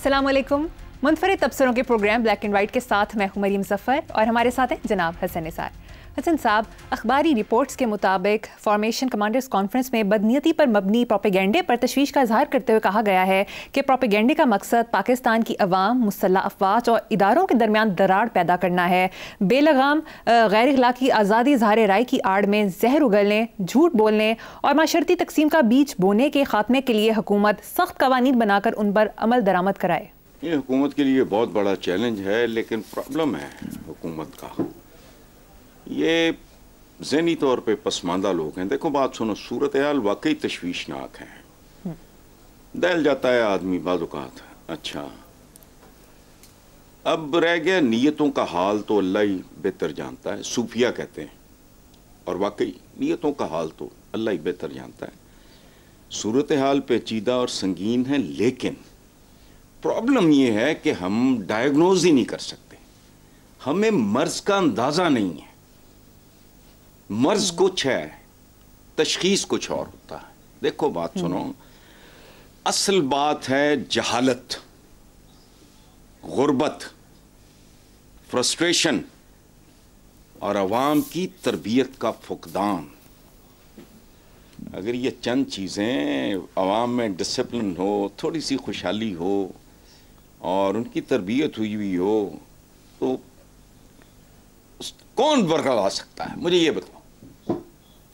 अस्सलामुअलैकुम। मुनफरिद तबसरों के programme black and white के साथ मैं हूं मरीम ज़फ़र और हमारे साथ हैं जनाब हसन निसार। हसन साहब, अखबारी रिपोर्ट्स के मुताबिक फॉर्मेशन कमांडर्स कॉन्फ्रेंस में बदनीयती पर मबनी प्रोपेगेंडे पर तशवीश का इजहार करते हुए कहा गया है कि प्रोपेगेंडे का मकसद पाकिस्तान की अवाम, मुसल्लह अफवाज और इदारों के दरमियान दरार पैदा करना है। बेलगाम गैर अखलाकी आज़ादी इजहार राय की आड़ में जहर उगलने, झूठ बोलने और माशरती तकसीम का बीज बोने के खात्मे के लिए हुकूमत सख्त कवानीन बनाकर उन पर अमल दरामद कराए। ये हुकूमत के लिए बहुत बड़ा चैलेंज है, लेकिन प्रॉब्लम है हुकूमत का, ये ज़हनी तौर पे पसमानदा लोग हैं। देखो बात सुनो, सूरत हाल वाकई तशवीशनाक है, दहल जाता है आदमी बाद औक़ात। अच्छा, अब रह गया नीयतों का हाल, तो अल्लाह ही बेहतर जानता है, सूफिया कहते हैं, और वाकई नीयतों का हाल तो अल्लाह ही बेहतर जानता है। सूरत हाल पेचीदा और संगीन है, लेकिन प्रॉब्लम ये है कि हम डायग्नोज ही नहीं कर सकते, हमें मर्ज का अंदाजा नहीं है। मर्ज कुछ है, तशखीस कुछ और होता है। देखो बात सुनो, असल बात है जहालत, गुर्बत, फ्रस्ट्रेशन और अवाम की तरबियत का फुकदान। अगर ये चंद चीज़ें अवाम में डिसिप्लिन हो, थोड़ी सी खुशहाली हो और उनकी तरबियत हुई हुई हो, तो कौन बरगला सकता है? मुझे ये बताओ,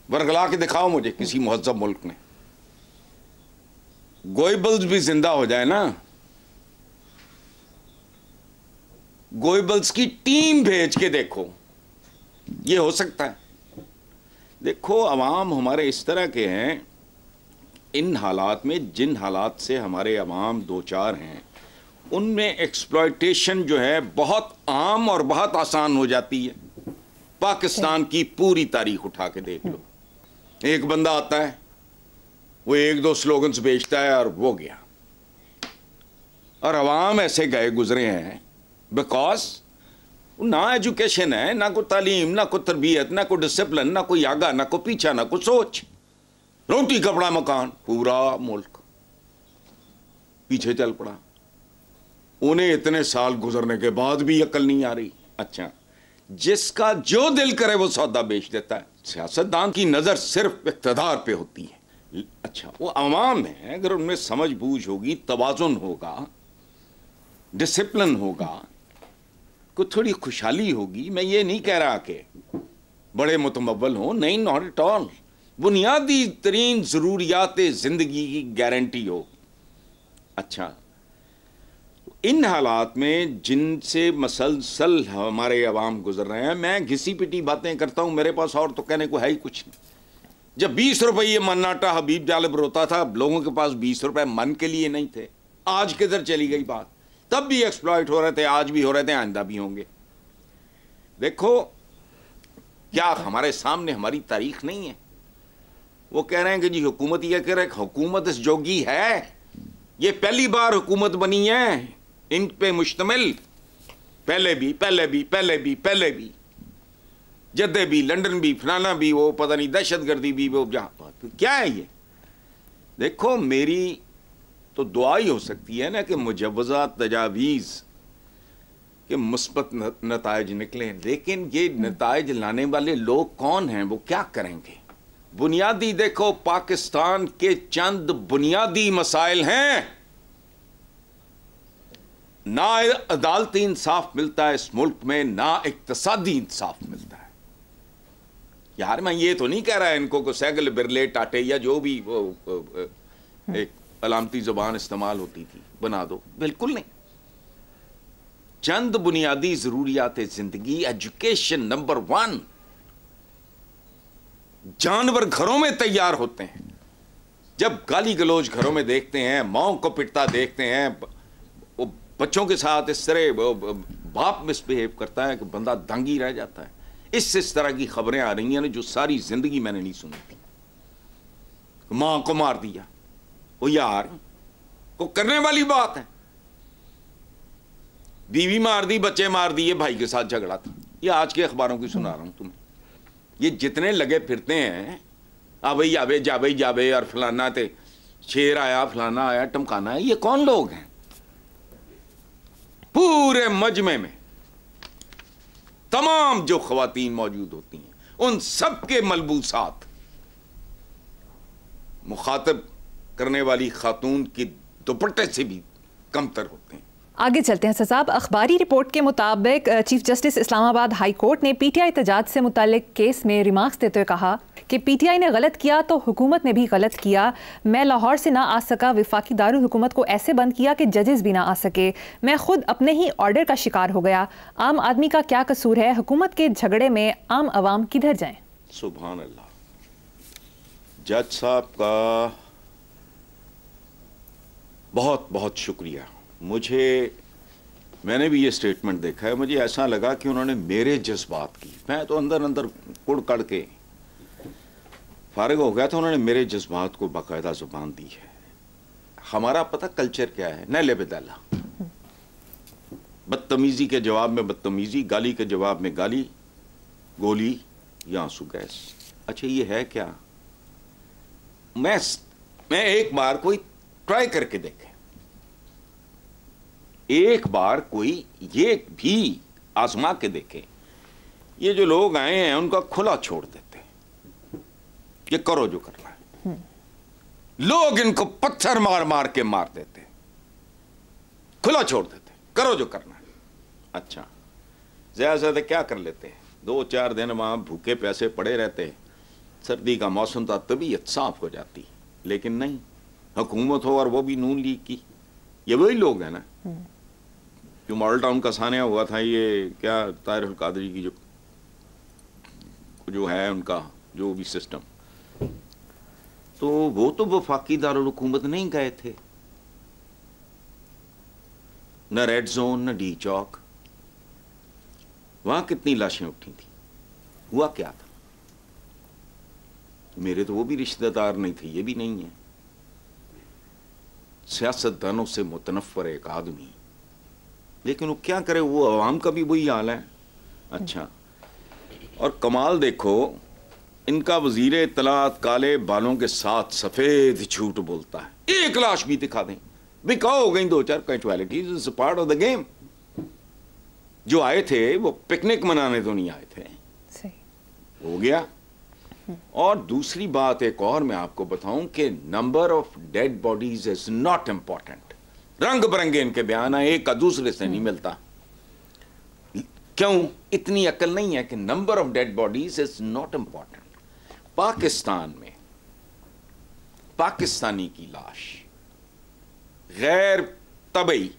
बरगला के दिखाओ मुझे किसी मुहज्जब मुल्क में। गोएबल्स भी जिंदा हो जाए ना, गोएबल्स की टीम भेज के देखो, ये हो सकता है? देखो अवाम हमारे इस तरह के हैं, इन हालात में, जिन हालात से हमारे अवाम दो चार हैं, उनमें एक्सप्लॉयटेशन जो है बहुत आम और बहुत आसान हो जाती है। पाकिस्तान की पूरी तारीख उठा के देख लो, एक बंदा आता है, वो एक दो स्लोगन्स बेचता है और वो गया, और अवाम ऐसे गए गुजरे हैं बिकॉज ना एजुकेशन है, ना कोई तालीम, ना कोई तरबियत, ना कोई डिसिप्लिन, ना कोई आगा, ना कोई पीछा, ना कोई सोच। रोटी कपड़ा मकान, पूरा मुल्क पीछे चल पड़ा। उन्हें इतने साल गुजरने के बाद भी अकल नहीं आ रही। अच्छा, जिसका जो दिल करे वो सौदा बेच देता है। सियासतदान की नजर सिर्फ इक़्तिदार पे होती है। अच्छा, वो अवाम है, अगर उनमें समझ बूझ होगी, तवाज़ुन होगा, डिसिप्लिन होगा, को थोड़ी खुशहाली होगी। मैं ये नहीं कह रहा कि बड़े मुतमव्वल हो, नहीं, नॉट एट ऑल। बुनियादी तरीन ज़रूरियात ज़िंदगी की गारंटी हो। अच्छा, इन हालात में जिनसे मसलसल हमारे अवाम गुजर रहे हैं, मैं घिसी पिटी बातें करता हूँ, मेरे पास और तो कहने को है ही कुछ नहीं। जब 20 रुपये मन्नाटा हबीब जालिब रोता था, लोगों के पास 20 रुपए मन के लिए नहीं थे। आज किधर चली गई बात? तब भी एक्सप्लॉइट हो रहे थे, आज भी हो रहे थे, आइंदा भी होंगे। देखो, क्या हमारे सामने हमारी तारीख नहीं है? वो कह रहे हैं कि जी हुकूमत, ये कह रहे हैं हुकूमत इस जोगी है, ये पहली बार हुकूमत बनी है इन पे मुश्तमिल। पहले भी जद्दे भी, लंदन भी, फलाना भी, वो पता नहीं दहशतगर्दी भी, वो जहां क्या है ये। देखो, मेरी तो दुआ ही हो सकती है ना कि मुजव्वज़ा तजावीज़ के मुस्बत नताइज निकलें, लेकिन ये नताइज लाने वाले लोग कौन हैं? वो क्या करेंगे? बुनियादी देखो, पाकिस्तान के चंद बुनियादी मसाइल हैं। ना अदालती इंसाफ मिलता है इस मुल्क में, ना इक्तसादी इंसाफ मिलता है। यार मैं ये तो नहीं कह रहा है इनको को सैगल बिरले टाटे या जो भी वो एक अलामती जुबान इस्तेमाल होती थी बना दो, बिल्कुल नहीं। चंद बुनियादी जरूरियात जिंदगी, एजुकेशन नंबर 1। जानवर घरों में तैयार होते हैं। जब गाली गलौज घरों में देखते हैं, माओ को पिटता देखते हैं, वो बच्चों के साथ इस तरह बाप मिसबिहेव करता है कि बंदा दंग ही रह जाता है। इस तरह की खबरें आ रही हैं जो सारी जिंदगी मैंने नहीं सुनी थी। मां को मार दिया, वो यार को करने वाली बात है। बीवी मार दी, बच्चे मार दिए, भाई के साथ झगड़ा था। ये आज के अखबारों की सुना रहा हूं तुम्हें। ये जितने लगे फिरते हैं, अबई जावे जावे जावे और फलाना थे, शेर आया, फलाना आया, टमकाना है, ये कौन लोग हैं? पूरे मजमे में तमाम जो ख्वातीन मौजूद होती हैं, उन सब के मलबूसात मुखातब करने वाली खातून के दुपट्टे से भी कमतर होते हैं। आगे चलते हैं हसन साहब। अखबारी रिपोर्ट के मुताबिक chief justice Islamabad high court ने पीटीआई एहतजाज से मुतालिक केस में रिमार्क्स देते हुए कहा कि पीटीआई ने गलत किया तो हुकूमत ने भी गलत किया। मैं लाहौर से ना आ सका, वफाकी दारुल हुकूमत को ऐसे बंद किया कि जजेस भी ना आ सके। मैं खुद अपने ही ऑर्डर का शिकार हो गया। आम आदमी का क्या कसूर है? हुकूमत के झगड़े में आम अवाम किधर जाएं? सुभान अल्लाह। जज साहब का बहुत बहुत शुक्रिया। मैंने भी ये स्टेटमेंट देखा है, मुझे ऐसा लगा कि उन्होंने मेरे जज्बात की, मैं तो अंदर अंदर कुड़ कड़ के फारिग हो गया था, उन्होंने मेरे जज्बात को बाकायदा जुबान दी है। हमारा पता कल्चर क्या है, नैले बेदाला, बदतमीजी के जवाब में बदतमीजी, गाली के जवाब में गाली, गोली या आंसू गैस। अच्छा ये है क्या? मैं एक बार कोई ट्राई करके देखे, एक बार कोई ये भी आजमा के देखे। ये जो लोग आए हैं उनका खुला छोड़ देते, ये करो जो करना है। लोग इनको पत्थर मार मार के मार देते, खुला छोड़ देते, करो जो करना है। अच्छा ज्यादा से ज्यादा क्या कर लेते हैं, 2-4 दिन वहां भूखे प्यासे पड़े रहते, सर्दी का मौसम था, तबीयत साफ हो जाती। लेकिन नहीं, हुकूमत हो और वो भी नून लीग की। ये वही लोग हैं ना जो मॉडल टाउन का सानिया हुआ था, ये क्या ताहिर अल कादरी की जो है उनका जो भी सिस्टम, तो वो तो वफाकी दारुल हुकूमत नहीं गए थे, न रेड जोन न डी चौक। वहां कितनी लाशें उठी थी, हुआ क्या था? मेरे तो वो भी रिश्तेदार नहीं थे, ये भी नहीं है। सियासतदानों से मुतनफ़्फ़र एक आदमी, लेकिन वो क्या करे, वो अवाम का भी वही हाल है। अच्छा, और कमाल देखो, इनका वजीर इत्तलात काले बालों के साथ सफेद झूठ बोलता है। एक लाश भी दिखा दें, बिकाओ हो गई 2-4 casualties, it's part of the game. जो आए थे वो पिकनिक मनाने तो नहीं आए थे, सही हो गया। और दूसरी बात एक और मैं आपको बताऊं कि number of dead bodies is not important. रंग बिरंगे इनके बयान है, एक का दूसरे से नहीं मिलता। क्यों? इतनी अकल नहीं है कि number of dead bodies is not important. Pakistan में पाकिस्तानी की लाश गैर तबई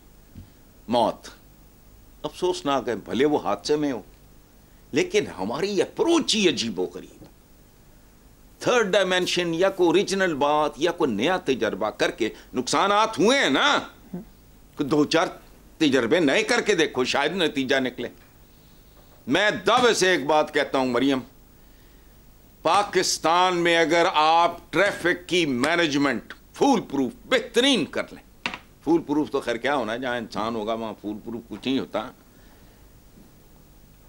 मौत, अफसोसनाक है, भले वो हादसे में हो, लेकिन हमारी अप्रोच ही अजीबोगरीब। थर्ड डायमेंशन या कोई ओरिजिनल बात या कोई नया तजर्बा करके नुकसानात हुए हैं ना, तो 2-4 तजर्बे नए करके देखो, शायद नतीजा निकले। मैं दावे से एक बात कहता हूं मरियम, पाकिस्तान में अगर आप ट्रैफिक की मैनेजमेंट फूल प्रूफ बेहतरीन कर लें, फूल प्रूफ तो खैर क्या होना है, जहां इंसान होगा वहां फूल प्रूफ कुछ नहीं होता,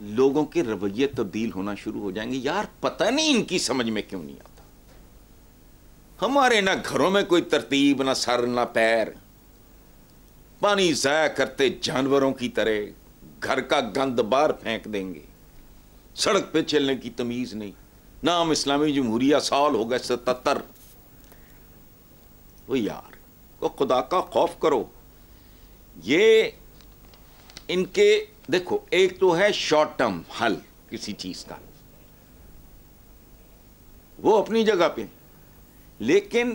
लोगों के रवैये तब्दील होना शुरू हो जाएंगे। यार पता नहीं इनकी समझ में क्यों नहीं आता। हमारे ना घरों में कोई तरतीब, ना सर ना पैर, पानी ज़ाया करते जानवरों की तरह, घर का गंद बाहर फेंक देंगे, सड़क पे चलने की तमीज नहीं। नाम इस्लामी जमहूरिया, साल हो गए 77। वो यार तो खुदा का खौफ करो। ये इनके देखो, एक तो है शॉर्ट टर्म हल किसी चीज का, वो अपनी जगह पे, लेकिन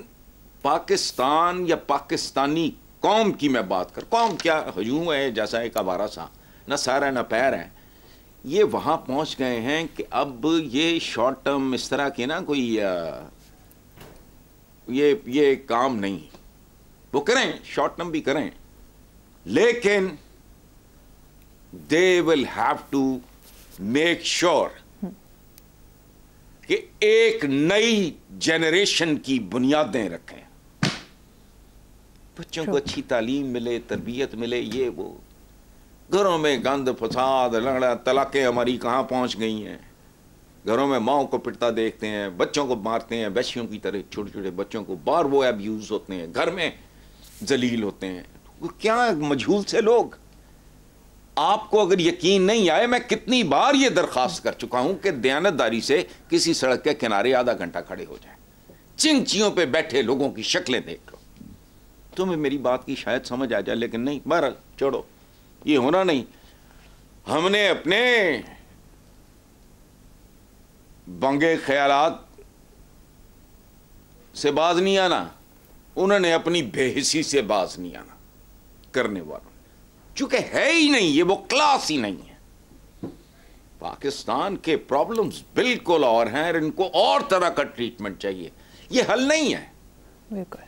पाकिस्तान या पाकिस्तानी कौम की मैं बात कर, कौम क्या हजूम है, जैसा एक आवारा सा, न सर है न पैर है, ये वहां पहुंच गए हैं कि अब ये शॉर्ट टर्म इस तरह के ना कोई ये काम नहीं, वो करें शॉर्ट टर्म भी करें, लेकिन they will have to make sure कि एक नई जनरेशन की बुनियादें रखें, बच्चों को अच्छी तालीम मिले, तरबियत मिले, ये वो। घरों में गंद फसाद लड़ाई तलाकें हमारी कहाँ पहुंच गई हैं। घरों में माओ को पिटता देखते हैं, बच्चों को मारते हैं, वैश्यों की तरह छोटे छोटे बच्चों को, बार वो अब्यूज होते हैं, घर में जलील होते हैं। क्या मजहूल से लोग, आपको अगर यकीन नहीं आए, मैं कितनी बार ये दरखास्त कर चुका हूं कि दयानतदारी से किसी सड़क के किनारे आधा घंटा खड़े हो जाए, चिंचियों पे बैठे लोगों की शक्लें देख लो, तुम्हें मेरी बात की शायद समझ आ जाए। लेकिन नहीं, बहरहाल छोड़ो, ये होना नहीं। हमने अपने बंगे ख्यालात से बाज नहीं आना, उन्होंने अपनी बेहिसी से बाज नहीं आना करने वालों, चूंकि है ही नहीं, ये वो क्लास ही नहीं है। पाकिस्तान के प्रॉब्लम्स बिल्कुल और हैं, और इनको और तरह का ट्रीटमेंट चाहिए, ये हल नहीं है। बिल्कुल,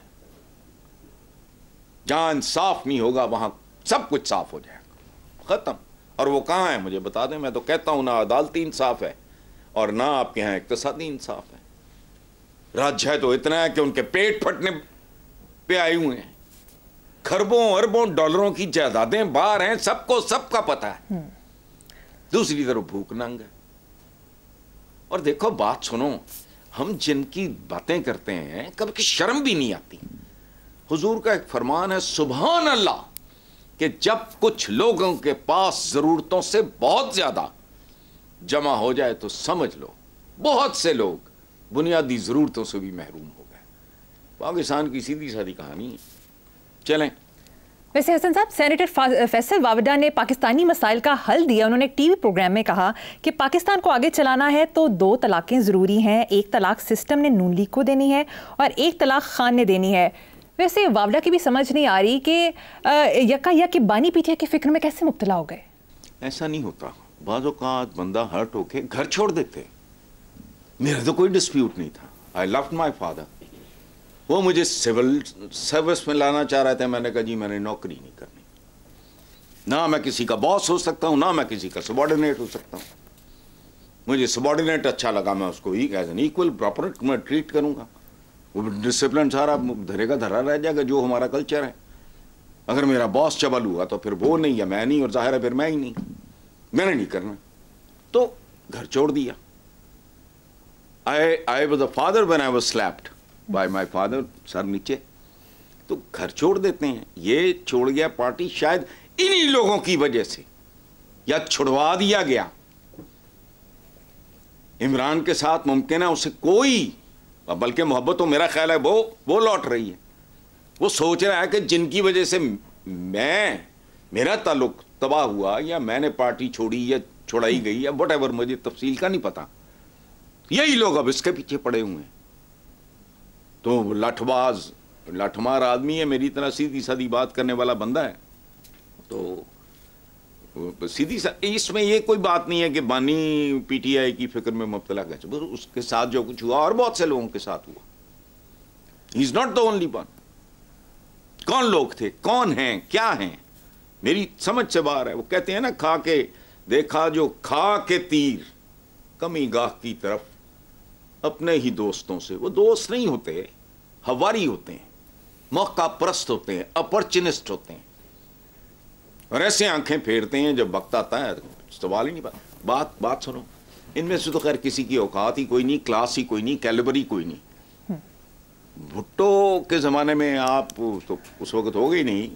जहां इंसाफ नहीं होगा वहां सब कुछ साफ हो जाएगा, खत्म। और वो कहां है मुझे बता दें। मैं तो कहता हूं ना अदालती इंसाफ है और ना आपके यहां इक्तिसादी इंसाफ है। राज्य है तो इतना है कि उनके पेट फटने पे आए हुए हैं, खरबों अरबों डॉलरों की जायदादें बाहर हैं, सबको सबका पता है। दूसरी तरफ भूख नंग है। और देखो बात सुनो, हम जिनकी बातें करते हैं कभी शर्म भी नहीं आती। हुजूर का एक फरमान है, सुभान अल्लाह, कि जब कुछ लोगों के पास जरूरतों से बहुत ज्यादा जमा हो जाए तो समझ लो बहुत से लोग बुनियादी जरूरतों से भी महरूम हो गए। पाकिस्तान की सीधी सादी कहानी है। चलें। वैसे हसन साहब, सेनेटर फैसल वावडा ने पाकिस्तानी मसाइल का हल दिया। उन्होंने एक टीवी प्रोग्राम में कहा कि पाकिस्तान को आगे चलाना है तो 2 तलाकें ज़रूरी हैं। एक तलाक सिस्टम ने नून लीग को देनी है और एक तलाक खान ने देनी है। वैसे वावडा की भी समझ नहीं आ रही कि यका कि बानी पीटिया की फिक्र में कैसे मुब्तला हो गए। ऐसा नहीं होता, बाज़ औक़ात बंदा हर्ट होके घर छोड़ देते। मेरा तो कोई डिस्प्यूट नहीं था। I loved my father. वो मुझे सिविल सर्विस में लाना चाह रहे थे। मैंने कहा जी मैंने नौकरी नहीं करनी, ना मैं किसी का बॉस हो सकता हूँ, ना मैं किसी का सबॉर्डिनेट हो सकता हूँ। मुझे सबॉर्डिनेट अच्छा लगा, मैं उसको ही एज एन इक्वल प्रॉपर मैं ट्रीट करूँगा। वो डिसिप्लिन सारा धरे का धरा रह जाएगा, जो हमारा कल्चर है। अगर मेरा बॉस चबल हुआ तो फिर वो नहीं या मैं नहीं, और जाहिर है फिर मैं ही नहीं, मैंने नहीं करना, तो घर छोड़ दिया। I was a father when I was slapped by my father, sir नीचे, तो घर छोड़ देते हैं। ये छोड़ गया पार्टी शायद इन्हीं लोगों की वजह से, या छुड़वा दिया गया। इमरान के साथ मुमकिन है उसे कोई, बल्कि मोहब्बत तो मेरा ख्याल है वो लौट रही है। वो सोच रहा है कि जिनकी वजह से मेरा ताल्लुक तबाह हुआ, या मैंने पार्टी छोड़ी या छुड़ाई गई या व्हाटएवर, मुझे तफसील का नहीं पता, यही लोग अब इसके पीछे पड़े हुए हैं। तो लाठमार आदमी है, मेरी तरह सीधी सादी बात करने वाला बंदा है। तो सीधी इसमें ये कोई बात नहीं है कि बानी पीटीआई की फिक्र में मुब्तला कैसे, बस उसके साथ जो कुछ हुआ और बहुत से लोगों के साथ हुआ। He is not the only one. कौन लोग थे, कौन हैं, क्या हैं, मेरी समझ से बाहर है। वो कहते हैं ना, खा के देखा जो खा के तीर कमी गाह की तरफ अपने ही दोस्तों से। वो दोस्त नहीं होते, हवारी होते हैं, मौका परस्त होते हैं, अपॉर्चुनिस्ट होते हैं, और ऐसे आंखें फेरते हैं जब वक्त आता है। सवाल ही नहीं बात सुनो, इनमें से तो खैर किसी की औकात ही कोई नहीं, क्लास ही कोई नहीं, कैलिबर ही कोई नहीं। भुट्टो के ज़माने में आप तो उस वक्त हो गई नहीं,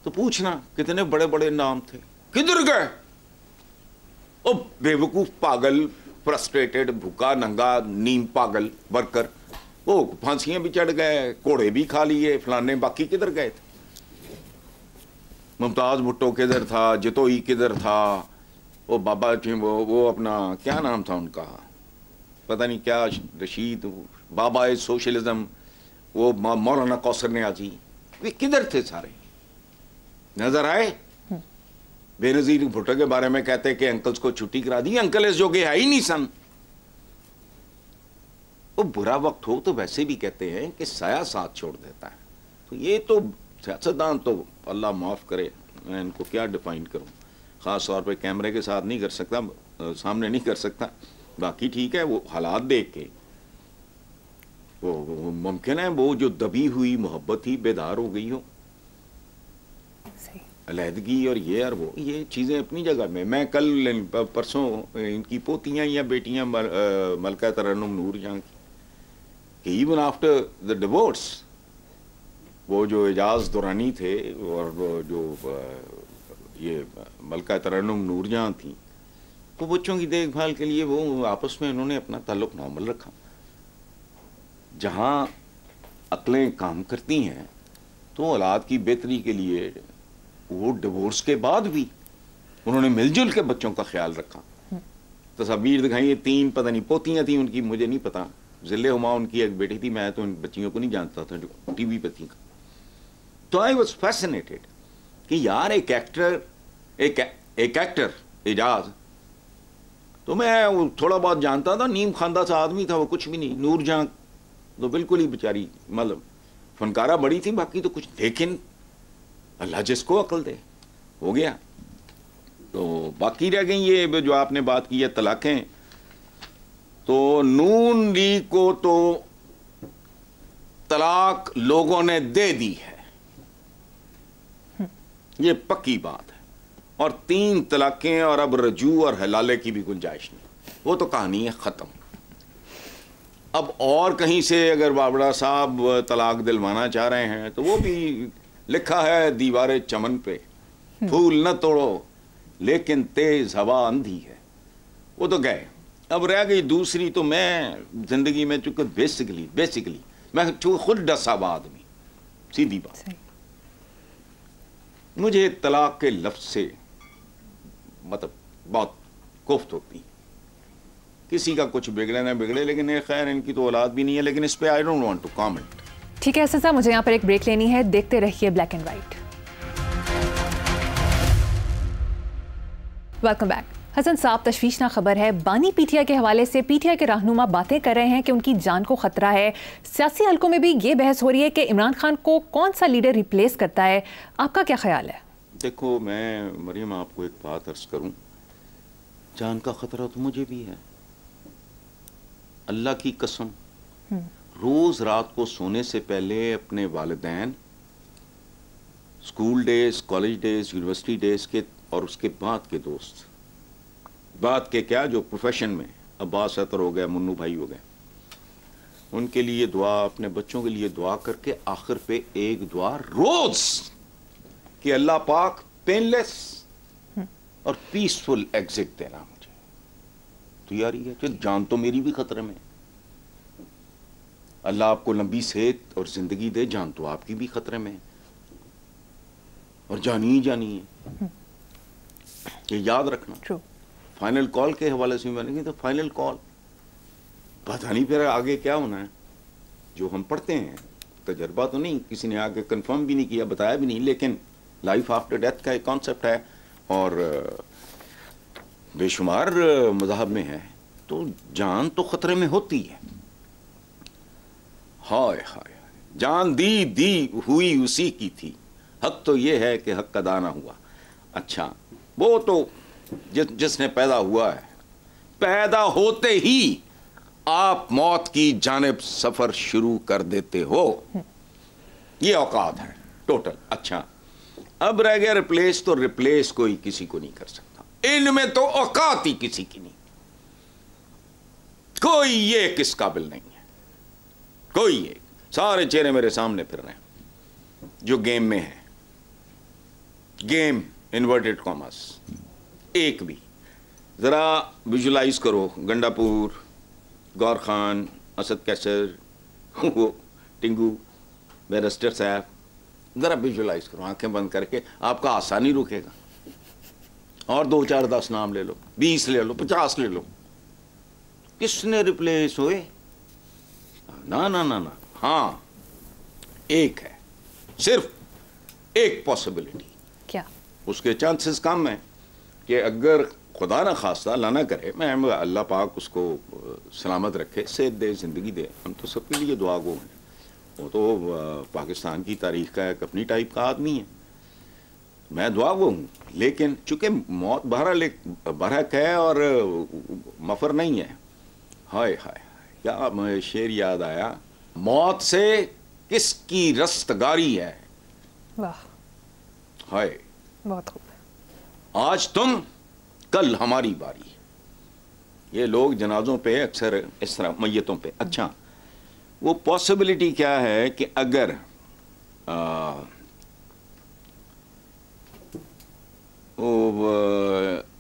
तो पूछना कितने बड़े बड़े नाम थे, किधर गए? ओ बेवकूफ़, पागल, फ्रस्ट्रेटेड, भूखा नंगा, नीम पागल वर्कर, वो फांसियां भी चढ़ गए, कोड़े भी खा लिए फलाने, बाकी किधर गए थे? मुमताज़ भुट्टो किधर था, जितोई किधर था, वो बाबा वो अपना क्या नाम था उनका, पता नहीं क्या, रशीद, बाबा सोशलिज्म, वो मौलाना कौसर नियाज़ी, वे किधर थे सारे? नजर आए? बेनज़ीर भुट्टो के बारे में कहते कि अंकल्स को छुट्टी करा दी, अंकल इस जोगे है ही नहीं सन। वो बुरा वक्त हो तो वैसे भी कहते हैं कि साया साथ छोड़ देता है। तो ये तो सियासतदान तो अल्लाह माफ़ करे, मैं इनको क्या डिफाइन करूं, ख़ास तौर पे कैमरे के साथ नहीं कर सकता, सामने नहीं कर सकता, बाकी ठीक है। वो हालात देख के वो मुमकिन है वो जो दबी हुई मोहब्बत ही बेदार हो गई हो, अलहदगी और ये और वो, ये चीज़ें अपनी जगह में। मैं कल परसों इनकी पोतियाँ या बेटियाँ मलका तरन्नुम नूर जहाँ की, इवन आफ्टर द डिवोर्स, वो जो एजाज दुरानी थे और वो जो ये मलका तरन्नुम नूरजहां थी, तो बच्चों की देखभाल के लिए वो आपस में उन्होंने अपना ताल्लुक नॉर्मल रखा। जहाँ अक्लें काम करती हैं तो औलाद की बेहतरी के लिए वो डिवोर्स के बाद भी उन्होंने मिलजुल के बच्चों का ख्याल रखा। तस्वीर दिखाई, 3 पता नहीं पोतियाँ थी उनकी, मुझे नहीं पता, जिले हुमा उनकी एक बेटी थी, मैं तो उन बच्चियों को नहीं जानता था जो टीवी पे थी। तो आई वॉज फैसिनेटेड कि यार एक एक्टर एजाज, तो मैं थोड़ा बहुत जानता था, नीम खानदा सा आदमी था वो, कुछ भी नहीं। नूरजहां तो बिल्कुल ही बेचारी मतलब फनकारा बड़ी थी, बाकी तो कुछ, लेकिन अल्लाह जिसको अक्ल दे, हो गया। तो बाकी रह गई ये जो आपने बात की है तलाकें, तो नून लीग को तो तलाक लोगों ने दे दी है, ये पक्की बात है, और 3 तलाकें और अब रजू और हलाले की भी गुंजाइश नहीं, वो तो कहानी है खत्म। अब और कहीं से अगर बाबड़ा साहब तलाक दिलवाना चाह रहे हैं तो वो भी लिखा है दीवारे चमन पे, फूल न तोड़ो लेकिन तेज हवा अंधी है, वो तो गए। अब रह गई दूसरी, तो मैं जिंदगी में चूंकि बेसिकली मैं चूंकि खुद डसाबा आदमी, सीधी बात, मुझे तलाक के लफ्ज से मतलब बहुत कोफ्त होती, किसी का कुछ बिगड़े ना बिगड़े, लेकिन ये खैर इनकी तो औलाद भी नहीं है, लेकिन इस पे I don't want to comment. ठीक है हसन साहब, मुझे यहाँ पर एक ब्रेक लेनी है, देखते रहिए black and white. Welcome back. Hasan साहब, तशवीशनाक खबर है, बानी पीटीआई के हवाले से पीटीआई के रहनुमा बातें कर रहे हैं कि उनकी जान को खतरा है। सियासी हलकों में भी ये बहस हो रही है कि इमरान खान को कौन सा लीडर रिप्लेस करता है, आपका क्या ख्याल है? देखो मैं मरियम आपको एक बात अर्ज करूं, जान का खतरा तो मुझे भी है, अल्लाह की कसम। रोज रात को सोने से पहले अपने वालिदैन, school days, college days, university days के और उसके बाद के दोस्त, बात के क्या जो प्रोफेशन में, अब्बास अतर हो गया, मुन्नू भाई हो गए, उनके लिए दुआ, अपने बच्चों के लिए दुआ करके आखिर पे एक दुआ रोज कि अल्लाह पाक पेनलेस और पीसफुल एग्जिट देना मुझे, तैयारी है, तो जान तो मेरी भी खतरे में, अल्लाह आपको लंबी सेहत और जिंदगी दे, जान तो आपकी भी खतरे में, और जानी ही जानी है, ये याद रखना। फाइनल कॉल के हवाले से बनेगी तो फाइनल कॉल, पता नहीं फिर आगे क्या होना है, जो हम पढ़ते हैं, तजर्बा तो नहीं, किसी ने आगे कंफर्म भी नहीं किया, बताया भी नहीं, लेकिन लाइफ आफ्टर डेथ का एक कॉन्सेप्ट है और बेशुमार मज़हब में है, तो जान तो खतरे में होती है। हाय हाय, जान दी हुई उसी की थी, हक तो ये है कि हक अदा ना हुआ। अच्छा, वो तो जिसने पैदा हुआ है, पैदा होते ही आप मौत की जानिब सफर शुरू कर देते हो, ये औकात है टोटल। अच्छा, अब रह गया रिप्लेस, तो रिप्लेस कोई किसी को नहीं कर सकता, इनमें तो औकात ही किसी की नहीं, कोई ये किस काबिल नहीं है, कोई एक, सारे चेहरे मेरे सामने फिर रहे हैं जो गेम में है, गेम इन्वर्टेड कॉमर्स, एक भी जरा विजुलाइज करो, गंडापुर, गौर खान, असद कैसर, वो टिंगू, बैरिस्टर साहब, जरा विजुलाइज करो आंखें बंद करके, आपका आसानी रुकेगा, और 2 4 10 नाम ले लो, 20 ले लो, 50 ले लो, किसने रिप्लेस हुए? ना ना ना ना, हाँ एक है, सिर्फ एक पॉसिबिलिटी, क्या? उसके चांसेस कम है कि अगर खुदा ना खास्ता, अल्लाह ना करे, मैं अल्लाह पाक उसको सलामत रखे, सेहत दे, ज़िंदगी दे, हम तो सबके लिए दुआ गो हैं, वो तो पाकिस्तान की तारीख का एक अपनी टाइप का आदमी है, मैं दुआ गो हूँ, लेकिन चूंकि मौत बरहक है और मफर नहीं है। हाय हाय, क्या मुझे शेर याद आया, मौत से किसकी रस्तगारी है, वाह, हाय, बहुत खूब, आज तुम कल हमारी बारी, ये लोग जनाजों पे अक्सर इस तरह मैयतों पे। अच्छा, वो पॉसिबिलिटी क्या है कि अगर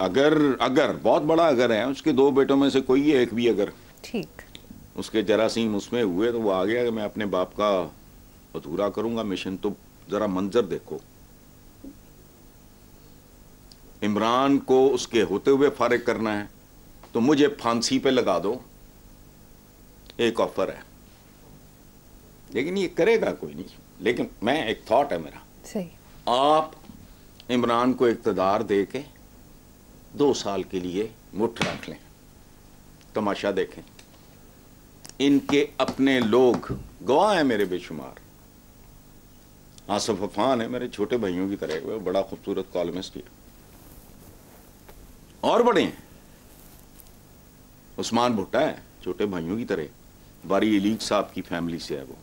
अगर बहुत बड़ा अगर है, उसके 2 बेटों में से कोई एक भी अगर ठीक उसके जरासीम उसमें हुए तो वो आ गया कि मैं अपने बाप का अधूरा करूंगा मिशन, तो जरा मंजर देखो। इमरान को उसके होते हुए फारिग करना है तो मुझे फांसी पे लगा दो, एक ऑफर है, लेकिन ये करेगा कोई नहीं। लेकिन मैं एक थॉट है मेरा, सही, आप इमरान को इक़्तिदार दे के 2 साल के लिए मुठ रख लें, तमाशा देखें। इनके अपने लोग गवाह हैं मेरे बेशुमार। आसिफ अफान है मेरे छोटे भाइयों की तरह, वो बड़ा खूबसूरत कॉलमिस्ट है, और बड़े हैं। उस्मान भुट्टा है छोटे भाइयों की तरह, बारी अलीक साहब की फैमिली से है वो।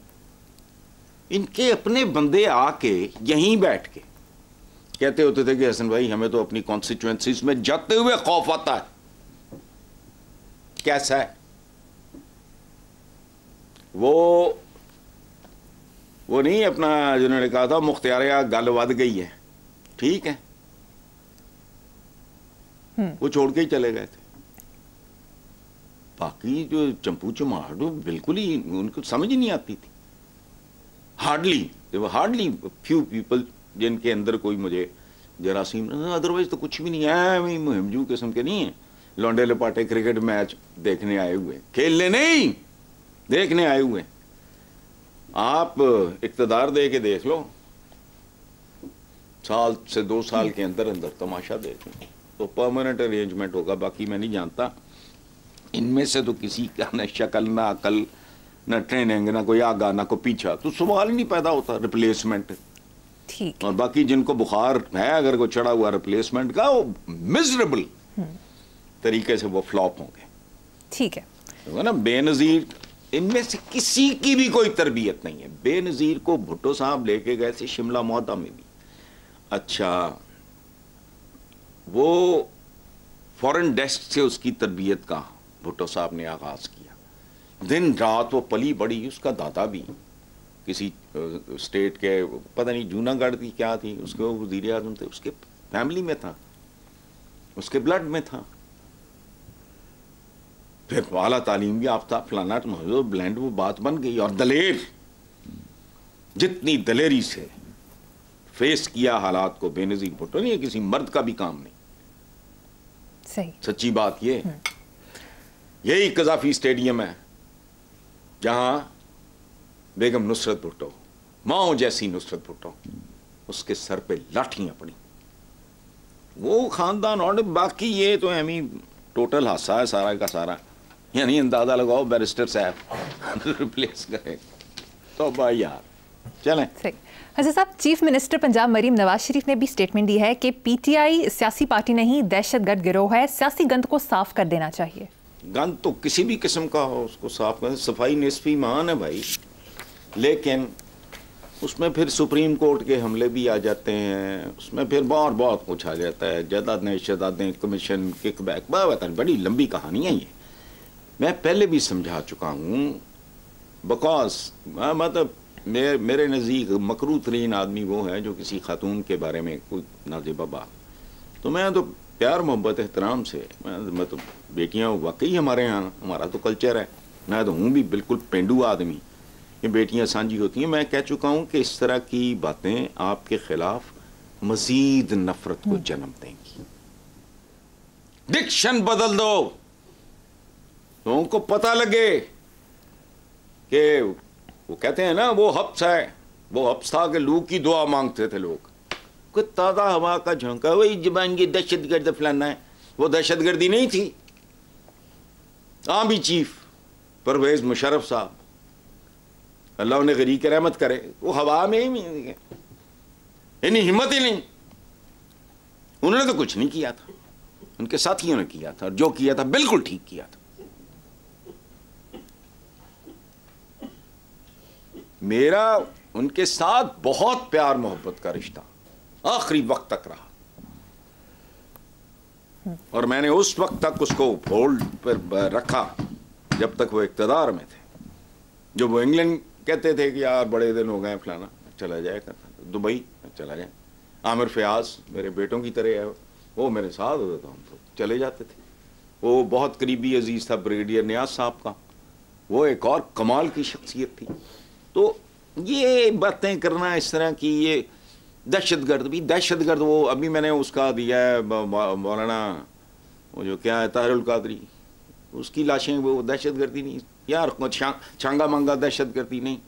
इनके अपने बंदे आके यहीं बैठ के कहते होते थे कि हसन भाई हमें तो अपनी कॉन्स्टिट्यूएंसीज में जाते हुए खौफ आता है। कैसा है वो नहीं अपना, जिन्होंने कहा था मुख्तियारिया गल वध गई है, ठीक है, वो छोड़ के ही चले गए थे। बाकी जो चंपू चमाड़ बिल्कुल ही उनको समझ ही नहीं आती थी। हार्डली फ्यू पीपल जिनके अंदर कोई मुझे जरासीम, अदरवाइज तो कुछ भी नहीं है। वही मुहिमजू किस्म के नहीं है, लौंडे लपाटे क्रिकेट मैच देखने आए हुए, खेलने नहीं, देखने आए हुए। आप इक़्तिदार दे के देख लो, साल से 2 साल के अंदर अंदर तमाशा देख लो तो परमानेंट अरेंजमेंट होगा। बाकी मैं नहीं जानता इनमें से तो किसी का न शक्ल ना अकल न ट्रेनिंग, ना कोई आगा ना कोई पीछा, तो सवाल ही नहीं पैदा होता रिप्लेसमेंट। ठीक। और बाकी जिनको बुखार है अगर कोई चढ़ा हुआ रिप्लेसमेंट का, वो मिजरेबल तरीके से वो फ्लॉप होंगे। ठीक है, तो ना बेनजीर, इनमें से किसी की भी कोई तरबियत नहीं है। बेनजीर को भुट्टो साहब लेके गए थे शिमला मोहदा में भी। अच्छा, वो फॉरेन डेस्क से उसकी तरबियत का भुट्टो साहब ने आगाज किया। दिन रात वो पली बड़ी, उसका दादा भी किसी स्टेट के, पता नहीं जूनागढ़ की क्या थी, उसके वो वज़ीर आज़म थे, उसके फैमिली में था, उसके ब्लड में था। फिर वाला तालीम भी याफ्ता फलाना ब्लैंड, वो बात बन गई। और दलेर, जितनी दलेरी से फेस किया हालात को बेनजीर भुट्टो ने, किसी मर्द का भी काम नहीं। सही, सच्ची बात ये, यही कज़ाफी स्टेडियम है जहां बेगम नुसरत भुट्टो, माओ जैसी नुसरत भुट्टो, उसके सर पे लाठियां पड़ी। वो खानदान, और बाकी ये तो हमी टोटल हादसा है सारा का सारा। यानी अंदाजा लगाओ बैरिस्टर साहब रिप्लेस करें तो भाई यार चलें। सही। हसन साहब, चीफ मिनिस्टर पंजाब मरीम नवाज शरीफ ने भी स्टेटमेंट दी है कि पीटीआई सियासी पार्टी नहीं, दहशतगर्द गिरोह है, सियासी गंद को साफ कर देना चाहिए। गंद तो किसी भी किस्म का हो उसको साफ कर, सफाई निस्फ ईमान है भाई। लेकिन उसमें फिर सुप्रीम कोर्ट के हमले भी आ जाते हैं, उसमें फिर बहुत कुछ आ जाता है, जायदादें शदादें, कमीशन, किकबैक, बड़ी लंबी कहानी है ये। मैं पहले भी समझा चुका हूँ। बिकॉज मतलब मेरे नज़दीक मकरूह तरीन आदमी वो है जो किसी खातून के बारे में कोई नाज़िबा बात, तो मैं तो प्यार मोहब्बत एहतराम से, मैं तो बेटियाँ वाकई हमारे यहाँ, हमारा तो कल्चर है, मैं तो हूँ भी बिल्कुल पेंडू आदमी, ये बेटियाँ सांझी होती हैं। मैं कह चुका हूँ कि इस तरह की बातें आपके खिलाफ मजीद नफरत को जन्म देंगी। डिक्शन बदल दो, लोगों को पता लगे कि वो कहते हैं ना, वो हब्स है, वो हब्स था कि लू की दुआ मांगते थे लोग। कोई ताज़ा हवा का झोंका, वही जबान की दहशतगर्द फलाना है, वो दहशतगर्दी नहीं थी। आर्मी चीफ परवेज मुशर्रफ साहब, अल्लाह उन्हें गरीब की रहमत करे, वो हवा में ही इन्हीं हिम्मत ही नहीं। उन्होंने तो कुछ नहीं किया था, उनके साथियों ने किया था, और जो किया था बिल्कुल ठीक किया था। मेरा उनके साथ बहुत प्यार मोहब्बत का रिश्ता आखिरी वक्त तक रहा, और मैंने उस वक्त तक उसको होल्ड पर रखा जब तक वो इक़्तिदार में थे। जब वो इंग्लैंड कहते थे कि यार बड़े दिन हो गए फलाना, चला जाए करता, दुबई चला जाए। आमिर फयाज मेरे बेटों की तरह है, वो मेरे साथ होता था, हम तो चले जाते थे। वो बहुत करीबी अजीज था ब्रिगेडियर नियाज साहब का, वो एक और कमाल की शख्सियत थी। तो ये बातें करना इस तरह की, ये दहशतगर्द भी दहशतगर्द, वो अभी मैंने उसका दिया है मौलाना वो जो क्या है ताहिरुल कादरी, उसकी लाशें, वो दहशतगर्दी नहीं यार, छांगा मांगा दहशतगर्दी नहीं,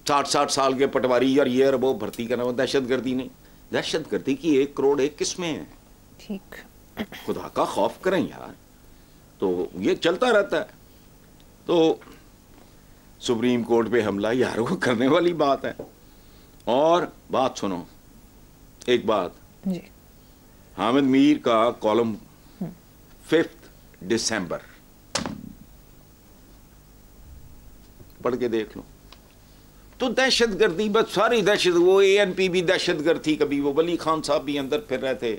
60 साल के पटवारी और ये वो भर्ती करना वो दहशतगर्दी नहीं। दहशतगर्दी की 1 करोड़ 1 किस्में हैं। ठीक, खुदा का खौफ करें यार। तो ये चलता रहता है। तो सुप्रीम कोर्ट पे हमला यार वो करने वाली बात है। और बात सुनो, एक बात जी, हामिद मीर का कॉलम 5 दिसंबर पढ़ के देख लो। तो दहशतगर्दी बस सारी दहशत, वो ANP भी दहशतगर्द थी कभी, वो वली खान साहब भी अंदर फिर रहे थे,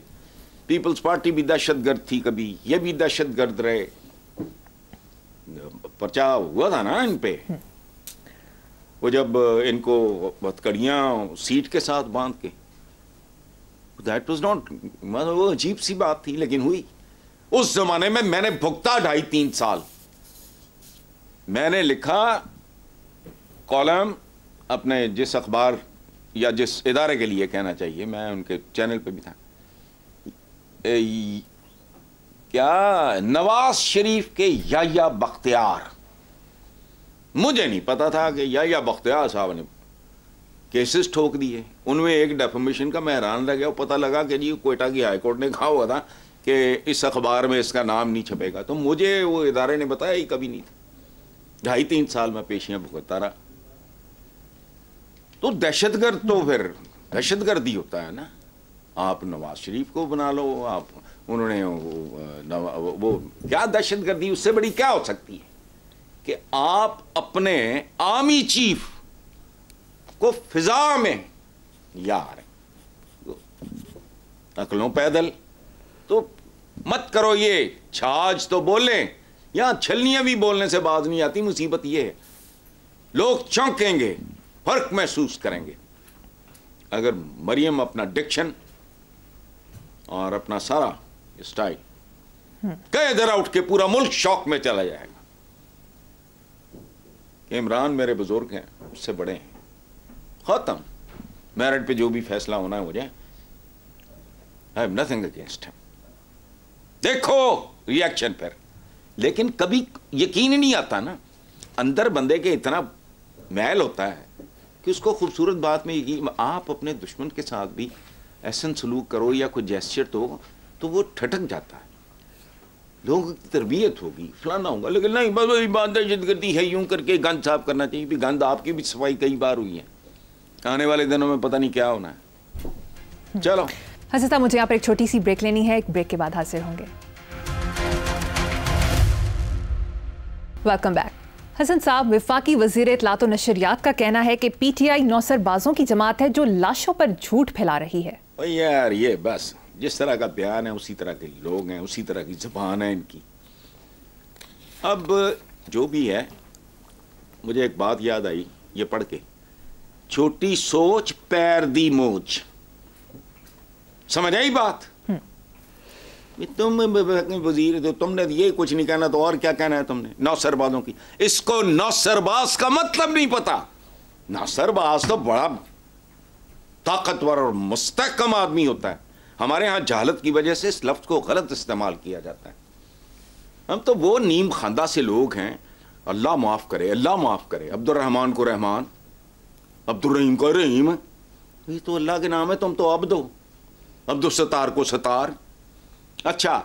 पीपल्स पार्टी भी दहशतगर्द थी कभी, ये भी दहशतगर्द रहे। पर्चा हुआ था ना इन पे, वो जब इनको हथकड़ियां सीट के साथ बांध के, दैट वाज नॉट, मतलब वो अजीब सी बात थी लेकिन हुई। उस जमाने में मैंने भुगता 2.5-3 साल। मैंने लिखा कॉलम अपने जिस अखबार या जिस इदारे के लिए कहना चाहिए, मैं उनके चैनल पे भी था, क्या नवाज शरीफ के याह्या बख्तियार, मुझे नहीं पता था कि याह्या बख्तियार साहब ने केसेस ठोक दिए। उनमें एक डेफमेशन का, मैं हैरान रह गया। पता लगा कि जी कोयटा की हाई कोर्ट ने कहा हुआ था कि इस अखबार में इसका नाम नहीं छपेगा, तो मुझे वो इदारे ने बताया ही कभी नहीं था। 2.5-3 साल में पेशियां भुगतता रहा। तो दहशतगर्द तो फिर दहशतगर्दी होता है ना। आप नवाज शरीफ को बना लो, आप उन्होंने वो क्या दहशतगर्दी उससे बड़ी क्या हो सकती है कि आप अपने आर्मी चीफ को फिजा में, यार अकलों पैदल तो मत करो। ये छाछ तो बोलें, यहां छलनियां भी बोलने से बात नहीं आती। मुसीबत ये है, लोग चौंकेंगे, फर्क महसूस करेंगे। अगर मरियम अपना डिक्शन और अपना सारा स्टाइल कहे जरा उठ के, पूरा मुल्क शौक में चला जाएगा कि इमरान मेरे बुजुर्ग हैं, उससे बड़े हैं, खत्म। मेरिट पे जो भी फैसला होना है हो जाए, I have nothing against him. देखो रिएक्शन पर, लेकिन कभी यकीन ही नहीं आता ना, अंदर बंदे के इतना मैल होता है कि उसको खूबसूरत बात में यकीन। आप अपने दुश्मन के साथ भी ऐसा सलूक करो या कोई जेस्चर तो वो ठटक जाता है। लोगों की तरबियत होगी, फलाना होगा, लेकिन नहीं बस बात दहशतगर्दी है, यूं करके गंद साफ करना चाहिए। भी गंद आपकी भी सफाई कई बार हुई है, आने वाले दिनों में पता नहीं क्या होना है। चलो हसन साहब, मुझे यहाँ पर एक छोटी सी ब्रेक लेनी है, एक ब्रेक के बाद हाजिर होंगे। Welcome back. हसन साहब, वफाकी वजीर इत्तलात व नशरियात का कहना है कि PTI नौसरबाजों की जमात है जो लाशों पर झूठ फैला रही है। यार ये बस जिस तरह का बयान है उसी तरह के लोग हैं, उसी तरह की जबान है इनकी। अब जो भी है, मुझे एक बात याद आई ये पढ़ के, छोटी सोच पैर दी मोच। समझ आई बात? तुम वजीर तो तुमने ये कुछ नहीं कहना तो और क्या कहना है तुमने नौसरबाजों की। इसको नौसरबाज का मतलब नहीं पता। नौसरबाज तो बड़ा ताकतवर और मुस्तहकम आदमी होता है। हमारे यहाँ जहालत की वजह से इस लफ्ज को गलत इस्तेमाल किया जाता है। हम तो वो नीम खानदा से लोग हैं, अल्लाह माफ करे, अल्लाह माफ करे। अब्दुर्रहमान को रहमान, अब्दुर्रहीम को रहीम, ये तो अल्लाह के नाम है। तुम तो अब्द हो, अब्दुल सत्तार को सतार। अच्छा,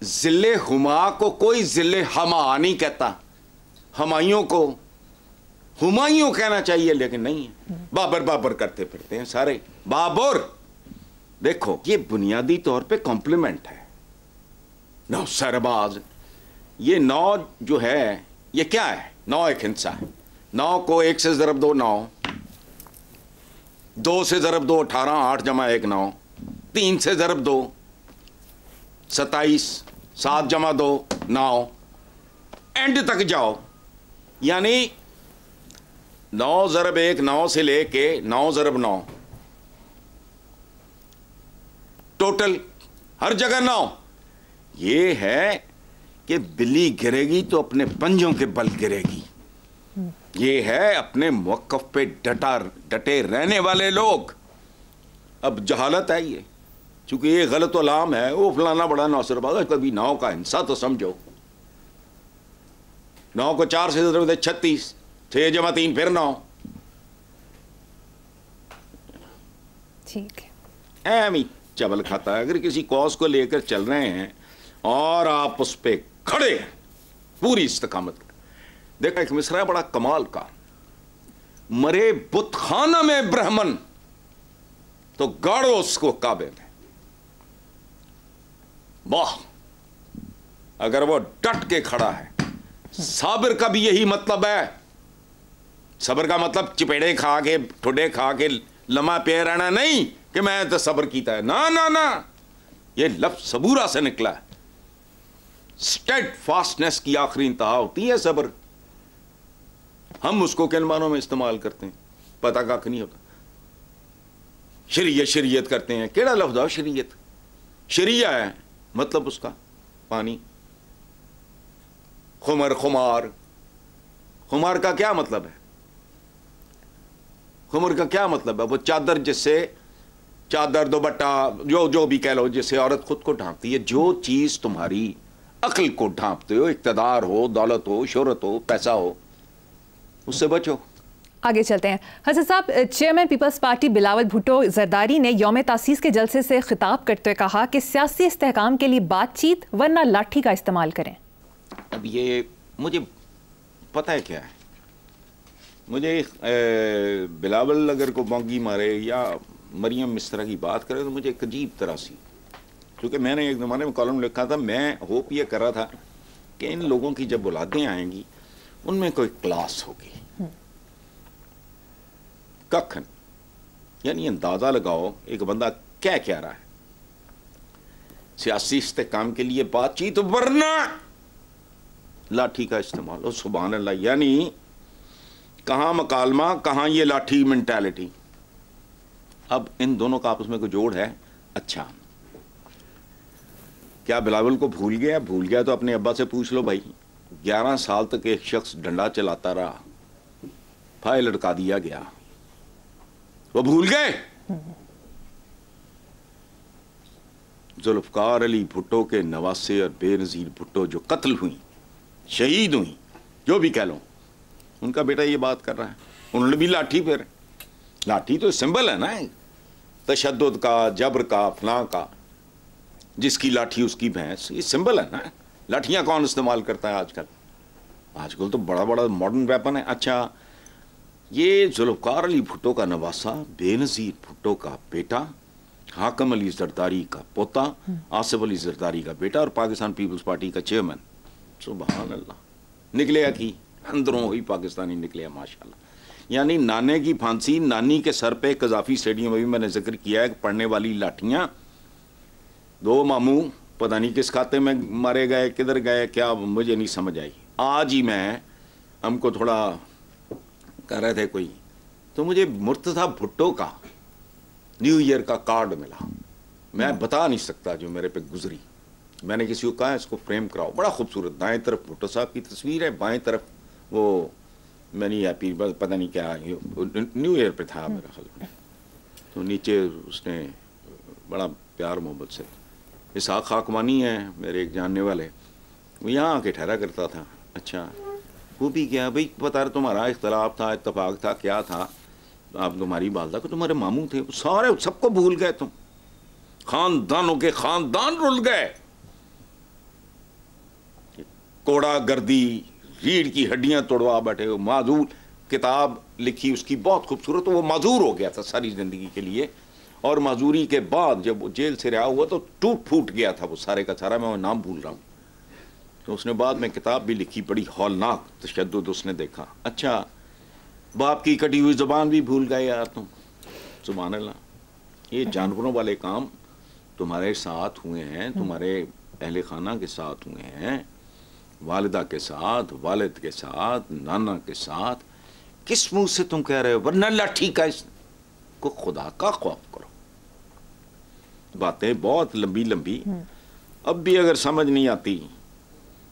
जिले हुमा को कोई जिले हमा नहीं कहता, हमायूं को हुमायूं कहना चाहिए, लेकिन नहीं है। बाबर बाबर करते फिरते हैं सारे, बाबर। देखो ये बुनियादी तौर पे कॉम्प्लीमेंट है। नौ सरबाज, ये नौ जो है ये क्या है? नौ एक हिंसा है। 9 को 1 से ज़रब दो 9, 2 से ज़रब दो 18, 8 जमा 1 9, 3 से ज़रब दो 27, 7 जमा 2 9, एंड तक जाओ। यानी 9 ज़रब 1 9 से लेके 9 ज़रब 9, टोटल, हर जगह 9। ये है कि बिल्ली गिरेगी तो अपने पंजों के बल गिरेगी। ये है अपने मौक़िफ़ पे डटे रहने वाले लोग। अब जहालत है ये, चूंकि ये गलत अलाम है, वो फलाना बड़ा नौसरबाज, कभी 9 का हिंसा तो समझो। 9 को 4 से 36, 6 जमा 3 फिर 9। ठीक है, ऐमी चबल खाता है। अगर किसी कॉज को लेकर चल रहे हैं और आप उस पर खड़े हैं पूरी इस्तकामत, देखा एक मिसरा है बड़ा कमाल का, मरे बुतखाना में ब्राह्मण तो गाड़ो उसको काबे में। वाह, अगर वो डट के खड़ा है। साबिर का भी यही मतलब है। सबर का मतलब चिपेड़े खा के ठुडे खा के लम्हा पे रहना नहीं कि मैं तो सबर कीता है, ना ना ना, ये लफ्ज सबूरा से निकला है। स्टेड फास्टनेस की आखिरी इंतहा होती है सबर। हम उसको किन मानों में इस्तेमाल करते हैं पता कख नहीं होता। शरीयत करते हैं, केड़ा लफ्ज है शरीयत? शरिया है मतलब उसका पानी। खुमार का क्या मतलब है? खुमर का क्या मतलब है? वो चादर, जिससे चादर दुपट्टा जो भी कह लो, जिससे औरत खुद को ढांपती है। जो चीज तुम्हारी अक्ल को ढांपते हो, इक्तदार हो, दौलत हो, शोहरत हो, पैसा हो, उससे बचो। आगे चलते हैं। हसन साहब, चेयरमैन पीपल्स पार्टी बिलावल भुट्टो जरदारी ने यौम तासीस के जलसे से खिताब करते हुए कहा कि सियासी इस्तेहकाम के लिए बातचीत वरना लाठी का इस्तेमाल करें। अब ये मुझे पता है क्या है, मुझे बिलावल अगर को बौंगी मारे या मरियम मिस्रा की बात करे तो मुझे एक अजीब तरह सी, क्योंकि मैंने एक ज़माने में कॉलम लिखा था, मैं होप ये कर रहा था कि इन लोगों की जब औलादें आएंगी उनमें कोई क्लास होगी। कखन, यानी अंदाज़ा लगाओ एक बंदा क्या रहा है। सियासी इस्तेहकाम के लिए बातचीत वरना लाठी का इस्तेमाल। सुभान अल्लाह, यानी कहाँ मकालमा, कहाँ ये लाठी मेंटालिटी। अब इन दोनों का आपस में कोई जोड़ है? अच्छा, क्या बिलावल को भूल गया? भूल गया तो अपने अब्बा से पूछ लो भाई। 11 साल तक एक शख्स डंडा चलाता रहा, फाइल लटका दिया गया, वो भूल गए? जुल्फकार अली भुट्टो के नवासे और बेनज़ीर भुट्टो जो कत्ल हुई, शहीद हुई, जो भी कह लो, उनका बेटा ये बात कर रहा है। उन्होंने भी लाठी, फिर लाठी तो सिंबल है ना तशद्दुद का, जबर का, फलां का। जिसकी लाठी उसकी भैंस, ये सिंबल है ना। लाठियां कौन इस्तेमाल करता है आजकल? आजकल तो बड़ा बड़ा मॉडर्न वेपन है। अच्छा, ये जुल्फकार अली भुट्टो का नवासा, बेनज़ीर भुट्टो का बेटा, हाकम अली जरदारी का पोता, आसिफ अली जरदारी का बेटा और पाकिस्तान पीपल्स पार्टी का चेयरमैन। सुभान अल्लाह, निकले की अंदरों ही पाकिस्तानी निकले माशाल्लाह। यानी नाने की फांसी नानी के सर पे कजाफी स्टेडियम में भी मैंने जिक्र किया है, पढ़ने वाली लाठियां। 2 मामू पता नहीं किस खाते में मारे गए, किधर गए, क्या मुझे नहीं समझ आई। आज ही मैं हमको थोड़ा कर रहे थे कोई, तो मुझे मुर्तज़ा भुट्टो का न्यू ईयर का कार्ड मिला। मैं बता नहीं सकता जो मेरे पे गुजरी। मैंने किसी को कहा इसको फ्रेम कराओ, बड़ा खूबसूरत। दाएं तरफ भुट्टो साहब की तस्वीर है, बाएं तरफ वो मैनी हैप्पी पता नहीं क्या न्यू ईयर पे था मेरा ख्याल में। तो नीचे उसने बड़ा प्यार मोहब्बत से, इसहाक खाकवानी है मेरे एक जानने वाले, वो यहाँ आके ठहरा करता था। अच्छा, वो भी क्या भाई, पता रहे तुम्हारा इख्तलाफ था, इत्तफाक था, क्या था, आप तुम्हारी वालदा को तुम्हारे मामू थे, सारे सबको भूल गए तुम। खानदानों के खानदान रुल गए। कोड़ा गर्दी, रीढ़ की हड्डियां तोड़वा बैठे हो। माजूर किताब लिखी उसकी बहुत खूबसूरत, वो माजूर हो गया था सारी जिंदगी के लिए, और माजूरी के बाद जब वो जेल से रिहा हुआ तो टूट फूट गया था वो सारे का सारा। मैं वो नाम भूल रहा हूँ। तो उसने बाद में किताब भी लिखी, बड़ी हौलनाक तशद्दुद उसने देखा। अच्छा, बाप की कटी हुई ज़बान भी भूल गए यार तुम। सुभान अल्लाह, ये जानवरों वाले काम तुम्हारे साथ हुए हैं, तुम्हारे अहले खाना के साथ हुए हैं, वालिदा के साथ, वालिद के साथ, नाना के साथ। किस मुंह से तुम कह रहे हो? वरना लाठी का को खुदा का खौफ करो। बातें बहुत लंबी लंबी, अब भी अगर समझ नहीं आती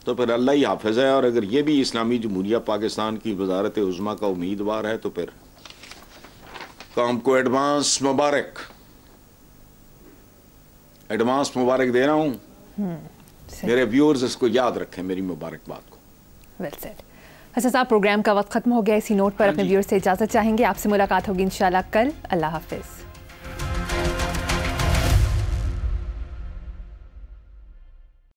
तो फिर अल्लाह ही हाफिज है। और अगर ये भी इस्लामी जमहूरिया पाकिस्तान की वजारत उज़्मा का उम्मीदवार है तो फिर काम को एडवांस मुबारक दे रहा हूँ। मेरे व्यूअर्स इसको याद रखें, मेरी मुबारकबाद को। Well said. हसन साहब, प्रोग्राम का वक्त खत्म हो गया। इसी नोट पर अपने व्यूअर्स से इजाज़त चाहेंगे। आपसे मुलाकात होगी इंशाल्लाह कल। अल्लाह हाफिज़।